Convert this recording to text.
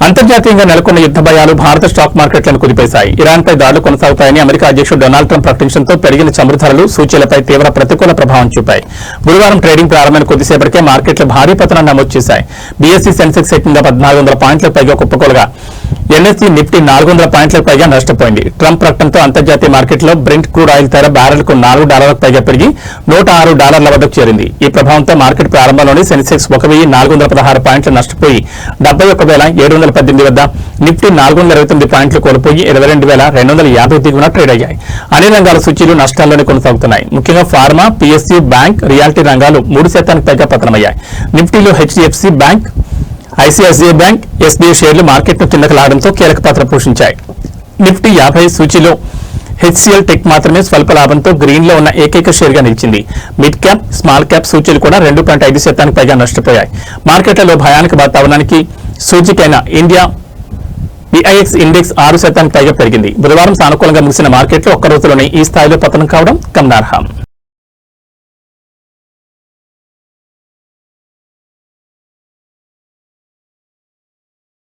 అంతర్జాతీయంగా నెలకొన్న యుద్ధ భయాలు భారత స్టాక్ మార్కెట్లను కుదిపేశాయి. ఇరాన్పై దాడులు కొనసాగుతాయని అమెరికా అధ్యక్షుడు డొనాల్డ్ ట్రంప్ ప్రకటించడంతో పెరిగిన చమురు ధరలు సూచీలపై తీవ్ర ప్రతికూల ప్రభావం చూపాయి. గురువారం ట్రేడింగ్ ప్రారంభమైన కొద్దిసేపటికే మార్కెట్లు భారీ పతనాన్ని నమోదు చేశాయి. బీఎస్ఈ సెన్సెక్స్ ఏకంగా 1400 పాయింట్లకు పైగా కుప్పకూలగా ఎన్ఎస్ఈ నిఫ్టీ 400 పాయింట్లకు పైగా నష్టపోయింది. ట్రంప్ ప్రకటనతో అంతర్జాతీయ మార్కెట్లో బ్రెంట్ క్రూడ్ ఆయిల్ ధర బ్యారెల్కు $4 పైగా పెరిగి $106 వద్దకు చేరింది. ఈ ప్రభావంతో మార్కెట్ ప్రారంభంలోనే సెన్సెక్స్ 1416 పాయింట్లు నష్టపోయి 71,718 వద్ద, నిఫ్టీ 429 పాయింట్లు కోల్పోయి 22,250 దిగువన ట్రేడ్ అయ్యాయి. అన్ని రంగాల సూచీలు నష్టాల్లోనే కొనసాగుతున్నాయి. ముఖ్యంగా ఫార్మా, పీఎస్యూ, బ్యాంక్, రియాలిటీ రంగాలు 3% పైగా పతనమయ్యాయి. నిఫ్టీలో HDFC bank, ICICI bank, SBI షేర్లు మార్కెట్ను కిందకు లాగడంతో కీలక పాత్ర పోషించాయి. నిఫ్టీ 50 సూచీలో హెచ్సిఎల్ టెక్ మాత్రమే స్వల్ప లాభంతో గ్రీన్ లో ఉన్న ఏకైక షేర్ గా నిలిచింది. మిడ్ క్యాప్, స్మాల్ క్యాప్ సూచీలు కూడా 2.5% పైగా నష్టపోయాయి. మార్కెట్లలో భయానక వాతావరణానికి సూచికైన ఇండియా బిఐఎక్స్ ఇండెక్స్ 6% పైగా పెరిగింది. బుధవారం సానుకూలంగా ముగిసిన మార్కెట్లు ఒక్క రోజులోనే ఈ స్థాయిలో పతనం కావడం గమనార్హం.